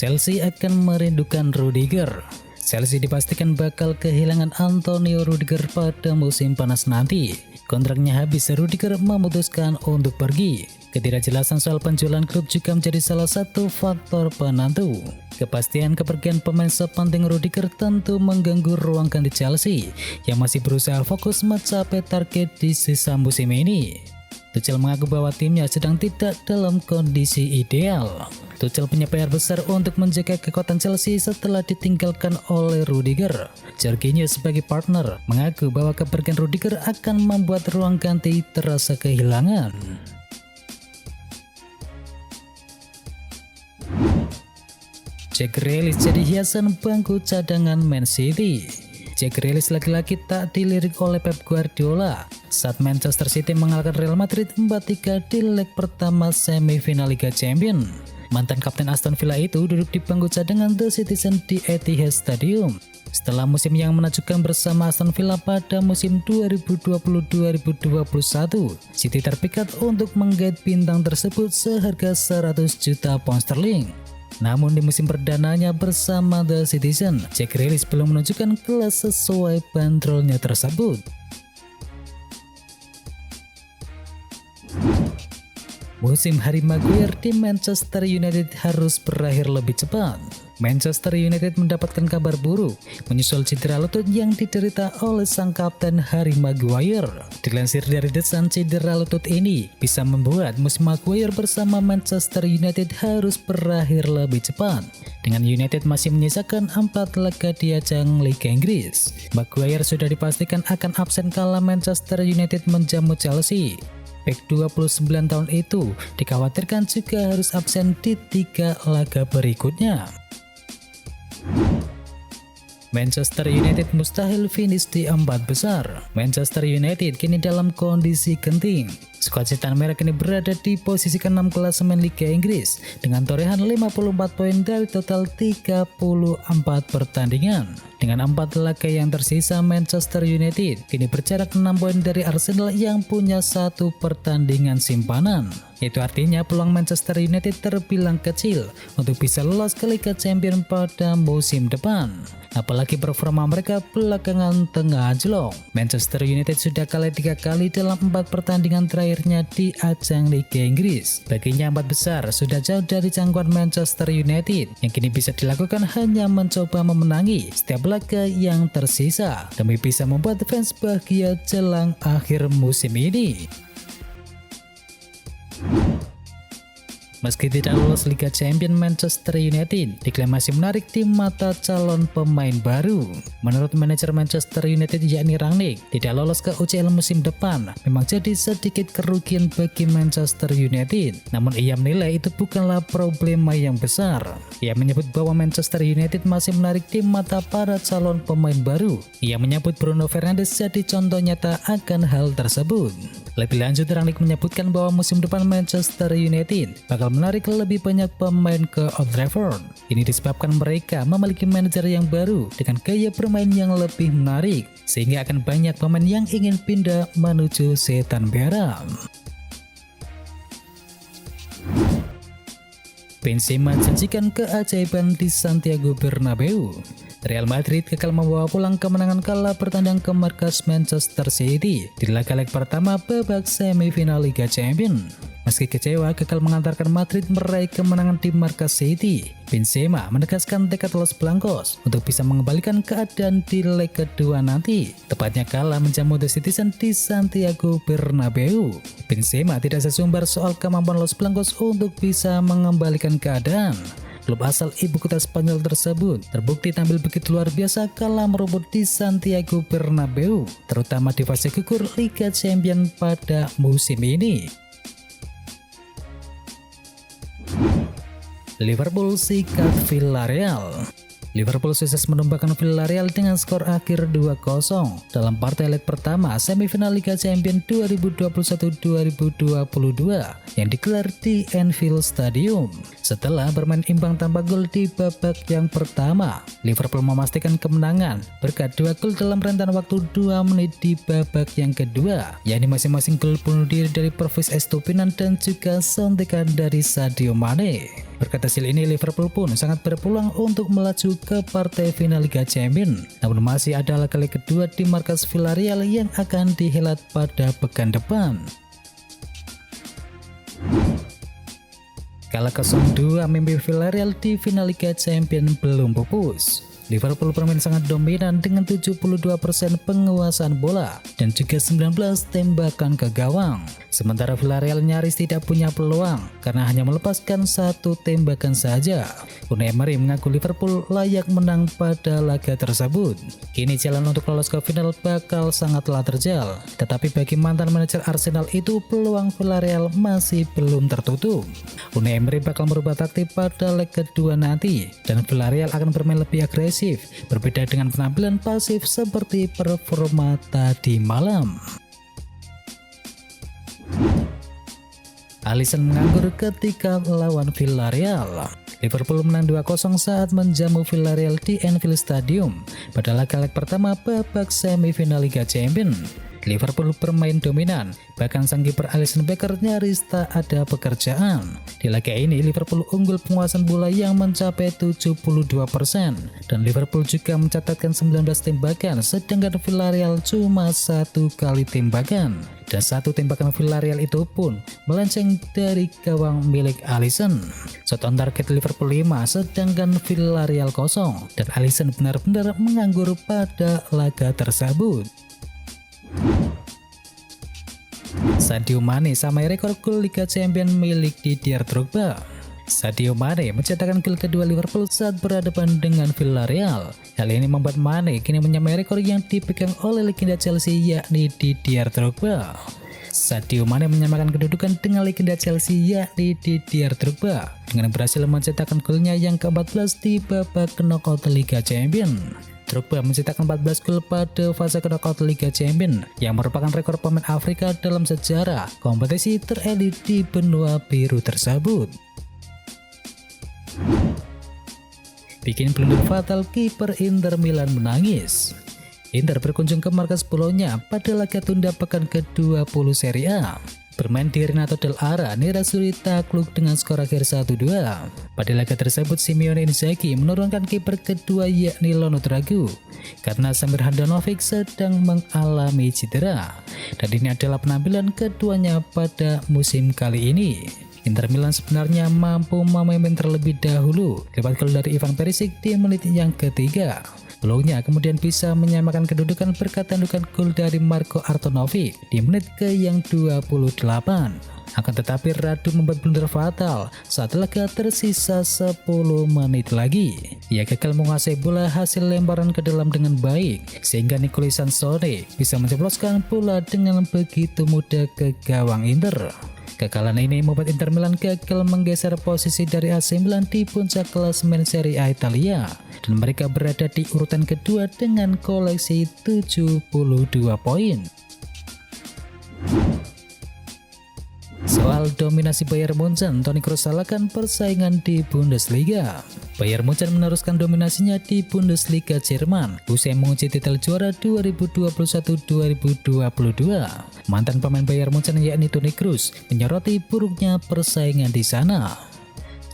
Chelsea akan merindukan Rudiger. Chelsea dipastikan bakal kehilangan Antonio Rudiger pada musim panas nanti. Kontraknya habis, Rudiger memutuskan untuk pergi. Ketidakjelasan soal penjualan klub juga menjadi salah satu faktor penentu. Kepastian kepergian pemain sepenting Rudiger tentu mengganggu ruang ganti Chelsea yang masih berusaha fokus mencapai target di sisa musim ini. Tuchel mengaku bahwa timnya sedang tidak dalam kondisi ideal. Tuchel punya PR besar untuk menjaga kekuatan Chelsea setelah ditinggalkan oleh Rudiger. Jorginho sebagai partner mengaku bahwa kepergian Rudiger akan membuat ruang ganti terasa kehilangan. Jack Grealish jadi hiasan bangku cadangan Man City. Jack Grealish lagi-lagi tak dilirik oleh Pep Guardiola saat Manchester City mengalahkan Real Madrid 4-3 di leg pertama semifinal Liga Champions. Mantan kapten Aston Villa itu duduk di bangku cadangan The Citizen di Etihad Stadium. Setelah musim yang menakjubkan bersama Aston Villa pada musim 2020-2021, City terpikat untuk menggait bintang tersebut seharga 100 juta pound sterling. Namun di musim perdananya bersama The Citizen, Jack Grealish belum menunjukkan kelas sesuai bandrolnya tersebut. Musim Harry Maguire di Manchester United harus berakhir lebih cepat. Manchester United mendapatkan kabar buruk menyusul cedera lutut yang diderita oleh sang kapten Harry Maguire. Dilansir dari The Sun, cedera lutut ini bisa membuat musim Maguire bersama Manchester United harus berakhir lebih cepat. Dengan United masih menyisakan 4 laga di ajang Liga Inggris, Maguire sudah dipastikan akan absen kala Manchester United menjamu Chelsea. Bek 29 tahun itu dikhawatirkan juga harus absen di 3 laga berikutnya. Manchester United mustahil finish di 4 besar. Manchester United kini dalam kondisi genting. Skuad setan merah kini berada di posisi ke-6 klasemen Liga Inggris dengan torehan 54 poin dari total 34 pertandingan. Dengan 4 laga yang tersisa, Manchester United kini berjarak 6 poin dari Arsenal yang punya 1 pertandingan simpanan. Itu artinya peluang Manchester United terbilang kecil untuk bisa lolos ke Liga Champions pada musim depan. Apalagi performa mereka belakangan tengah anjlok. Manchester United sudah kalah 3 kali dalam 4 pertandingan terakhirnya di ajang Liga Inggris. Baginya 4 besar sudah jauh dari jangkauan Manchester United. Yang kini bisa dilakukan hanya mencoba memenangi setiap laga yang tersisa demi bisa membuat fans bahagia jelang akhir musim ini. Meski tidak lolos Liga Champions, Manchester United diklaim masih menarik di mata calon pemain baru. Menurut manajer Manchester United yakni Rangnick, tidak lolos ke UCL musim depan memang jadi sedikit kerugian bagi Manchester United. Namun ia menilai itu bukanlah problema yang besar. Ia menyebut bahwa Manchester United masih menarik di mata para calon pemain baru. Ia menyebut Bruno Fernandes jadi contoh nyata akan hal tersebut. Lebih lanjut, Rangnick menyebutkan bahwa musim depan Manchester United bakal menarik lebih banyak pemain ke Old Trafford. Ini disebabkan mereka memiliki manajer yang baru dengan gaya bermain yang lebih menarik, sehingga akan banyak pemain yang ingin pindah menuju setan merah. Benzema janjikan keajaiban di Santiago Bernabeu. Real Madrid gagal membawa pulang kemenangan kala bertandang ke markas Manchester City di laga leg pertama babak semifinal Liga Champions. Meski kecewa gagal mengantarkan Madrid meraih kemenangan di markas City, Benzema menegaskan tekad Los Blancos untuk bisa mengembalikan keadaan di leg kedua nanti, tepatnya kala menjamu The Citizen di Santiago Bernabeu. Benzema tidak sesumbar soal kemampuan Los Blancos untuk bisa mengembalikan keadaan. Klub asal ibu kota Spanyol tersebut terbukti tampil begitu luar biasa kala merebut di Santiago Bernabeu, terutama di fase gugur Liga Champions pada musim ini. Liverpool sikat Villarreal. Liverpool sukses menumbangkan Villarreal dengan skor akhir 2-0 dalam partai leg pertama semifinal Liga Champions 2021-2022 yang digelar di Anfield Stadium. Setelah bermain imbang tanpa gol di babak yang pertama, Liverpool memastikan kemenangan berkat 2 gol dalam rentan waktu 2 menit di babak yang kedua, yakni masing-masing gol bunuh diri dari Pervis Estupinan dan juga sontekan dari Sadio Mane. Berkat hasil ini, Liverpool pun sangat berpeluang untuk melaju ke partai final Liga Champions. Namun masih ada laga-laga kedua di markas Villarreal yang akan dihelat pada pekan depan. Kalah 0-2 mimpi Villarreal di final Liga Champions belum pupus. Liverpool bermain sangat dominan dengan 72% penguasaan bola dan juga 19 tembakan ke gawang. Sementara Villarreal nyaris tidak punya peluang karena hanya melepaskan 1 tembakan saja. Unai Emery mengaku Liverpool layak menang pada laga tersebut. Kini jalan untuk lolos ke final bakal sangatlah terjal. Tetapi bagi mantan manajer Arsenal itu, peluang Villarreal masih belum tertutup. Unai Emery bakal merubah taktik pada leg kedua nanti dan Villarreal akan bermain lebih agresif, berbeda dengan penampilan pasif seperti performa tadi malam. Alisson menganggur ketika lawan Villarreal. Liverpool menang 2-0 saat menjamu Villarreal di Anfield Stadium pada laga leg pertama babak semifinal Liga Champions. Liverpool bermain dominan, bahkan sang kiper Alisson Becker nyaris tak ada pekerjaan. Di laga ini Liverpool unggul penguasaan bola yang mencapai 72% dan Liverpool juga mencatatkan 19 tembakan, sedangkan Villarreal cuma 1 kali tembakan. Dan 1 tembakan Villarreal itu pun melenceng dari gawang milik Alisson. Shot on target Liverpool 5, sedangkan Villarreal 0, dan Alisson benar-benar menganggur pada laga tersebut. Sadio Mane samai rekor gol Liga Champions milik Didier Drogba. Sadio Mane mencetakkan gol kedua Liverpool saat berhadapan dengan Villarreal. Hal ini membuat Mane kini menyamai rekor yang dipegang oleh legenda Chelsea yakni Didier Drogba. Sadio Mane menyamakan kedudukan dengan legenda Chelsea yakni Didier Drogba dengan berhasil mencetakkan golnya yang ke-14 di babak knockout Liga Champions. Drogba mencetakkan 14 gol pada fase knockout Liga Champions yang merupakan rekor pemain Afrika dalam sejarah kompetisi terelit di benua biru tersebut. Bikin blunder fatal, kiper Inter Milan menangis. Inter berkunjung ke markas Bolonya pada laga tunda pekan ke-20 Serie A. Bermain di Renato Dell'Ara, Nerazzurri takluk dengan skor akhir 1-2. Pada laga tersebut, Simone Inzaghi menurunkan kiper kedua yakni Lono Draghi karena Samir Handanovic sedang mengalami cedera. Dan ini adalah penampilan keduanya pada musim kali ini. Inter Milan sebenarnya mampu memimpin terlebih dahulu lewat gol dari Ivan Perisic di menit yang ketiga. Peluangnya kemudian bisa menyamakan kedudukan berkat tandukan gol dari Marco Arnautovic di menit ke yang 28. Akan tetapi Radu membuat blunder fatal saat laga tersisa 10 menit lagi. Ia gagal menguasai bola hasil lemparan ke dalam dengan baik, sehingga Nicola Sansone bisa menjebloskan bola dengan begitu mudah ke gawang Inter. Kekalahan ini membuat Inter Milan gagal menggeser posisi dari AC Milan di puncak klasemen Serie A Italia, dan mereka berada di urutan kedua dengan koleksi 72 poin. Soal dominasi Bayern Munchen, Toni Kroos salahkan persaingan di Bundesliga. Bayern Munchen meneruskan dominasinya di Bundesliga Jerman usai mengunci titel juara 2021-2022. Mantan pemain Bayern Munchen yakni Toni Kroos menyoroti buruknya persaingan di sana.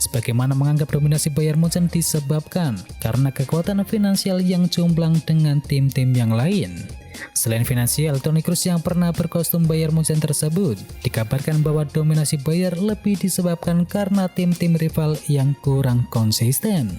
Sebagaimana menganggap dominasi Bayern Munchen disebabkan karena kekuatan finansial yang jomplang dengan tim-tim yang lain. Selain finansial, Toni Kroos yang pernah berkostum Bayern Munchen tersebut dikabarkan bahwa dominasi Bayern lebih disebabkan karena tim-tim rival yang kurang konsisten.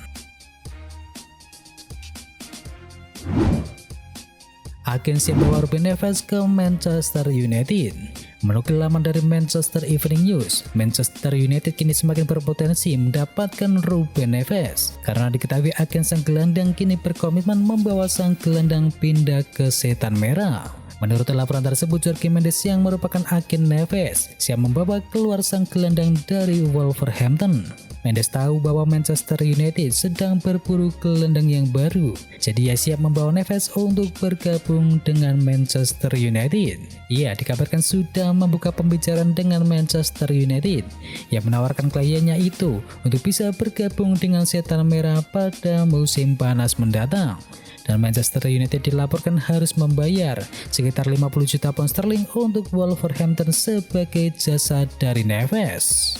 Agen siap membawa Ruben Neves ke Manchester United. Menukil laman dari Manchester Evening News, Manchester United kini semakin berpotensi mendapatkan Ruben Neves karena diketahui agen sang gelandang kini berkomitmen membawa sang gelandang pindah ke Setan Merah. Menurut laporan tersebut, Jorge Mendes yang merupakan agen Neves siap membawa keluar sang gelandang dari Wolverhampton. Mendes tahu bahwa Manchester United sedang berburu gelandang yang baru, jadi ia siap membawa Neves untuk bergabung dengan Manchester United. Ia dikabarkan sudah membuka pembicaraan dengan Manchester United yang menawarkan kliennya itu untuk bisa bergabung dengan Setan Merah pada musim panas mendatang. Dan Manchester United dilaporkan harus membayar sekitar 50 juta pound sterling untuk Wolverhampton sebagai jasa dari Neves.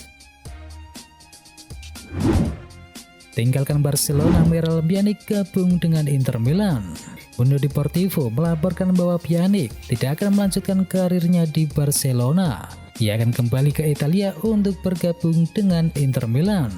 tinggalkan Barcelona, Miralem Pjanic gabung dengan Inter Milan. Mundo Deportivo melaporkan bahwa Pjanic tidak akan melanjutkan karirnya di Barcelona. Ia akan kembali ke Italia untuk bergabung dengan Inter Milan.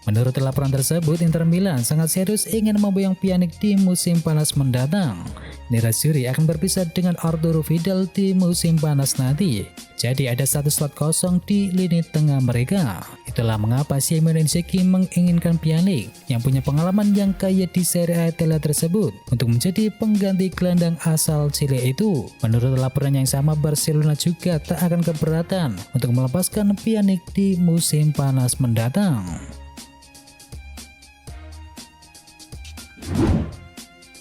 Menurut laporan tersebut, Inter Milan sangat serius ingin memboyong Pjanic di musim panas mendatang. Nerazzurri akan berpisah dengan Arturo Vidal di musim panas nanti. Jadi ada satu slot kosong di lini tengah mereka. Itulah mengapa Simone Inzaghi menginginkan Pjanic yang punya pengalaman yang kaya di Serie A Italia tersebut untuk menjadi pengganti gelandang asal Chile itu. Menurut laporan yang sama, Barcelona juga tak akan keberatan untuk melepaskan Pjanic di musim panas mendatang.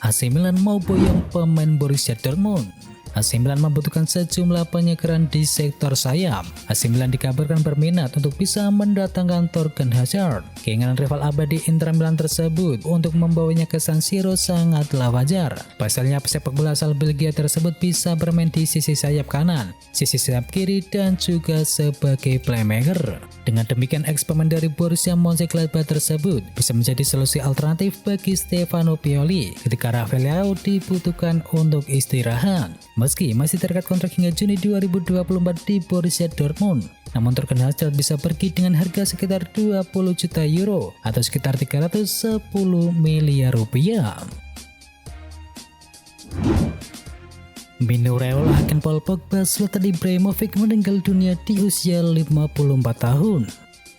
AC Milan mau boyong pemain Borussia Dortmund. AC Milan membutuhkan sejumlah penyegaran di sektor sayap. AC Milan dikabarkan berminat untuk bisa mendatangkan Thorgan Hazard. Keinginan rival abadi Inter Milan tersebut untuk membawanya ke San Siro sangatlah wajar. Pasalnya pesepak bola asal Belgia tersebut bisa bermain di sisi sayap kanan, sisi sayap kiri, dan juga sebagai playmaker. Dengan demikian, ex-pemain dari Borussia Mönchengladbach tersebut bisa menjadi solusi alternatif bagi Stefano Pioli ketika Rafael Leao dibutuhkan untuk istirahat. Meski masih terikat kontrak hingga Juni 2024 di Borussia Dortmund, namun Thorgan Hazard bisa pergi dengan harga sekitar 20 juta euro atau sekitar 310 miliar rupiah. Mino Raiola agen Paul Pogba, Zlatan Ibrahimovic meninggal dunia di usia 54 tahun.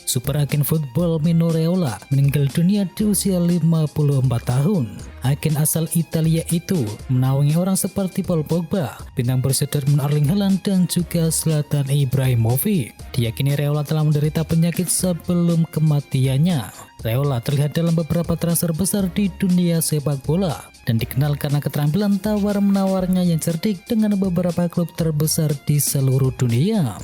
Super agen football Mino Raiola meninggal dunia di usia 54 tahun. Agen asal Italia itu menaungi orang seperti Paul Pogba, bintang Borussia Dortmund Erling Haaland, dan juga Zlatan Ibrahimovic. Diyakini Raiola telah menderita penyakit sebelum kematiannya. Raiola terlihat dalam beberapa transfer besar di dunia sepak bola dan dikenal karena keterampilan tawar-menawarnya yang cerdik dengan beberapa klub terbesar di seluruh dunia.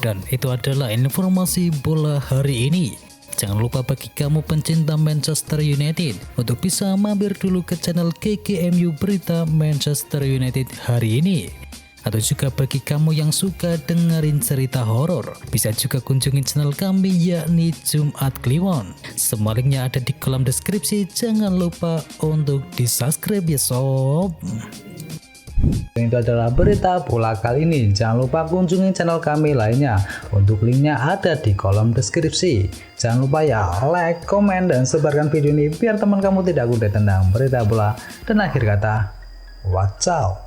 Dan itu adalah informasi bola hari ini. Jangan lupa bagi kamu pencinta Manchester United untuk bisa mampir dulu ke channel GGMU Berita Manchester United hari ini. Atau juga bagi kamu yang suka dengerin cerita horor, bisa juga kunjungi channel kami yakni Jumat Kliwon. Semua linknya ada di kolom deskripsi. Jangan lupa untuk di subscribe ya sob. Itu adalah berita bola kali ini. Jangan lupa kunjungi channel kami lainnya. Untuk linknya ada di kolom deskripsi. Jangan lupa ya like, komen, dan sebarkan video ini biar teman kamu tidak kudet tentang berita bola. Dan akhir kata, watch out.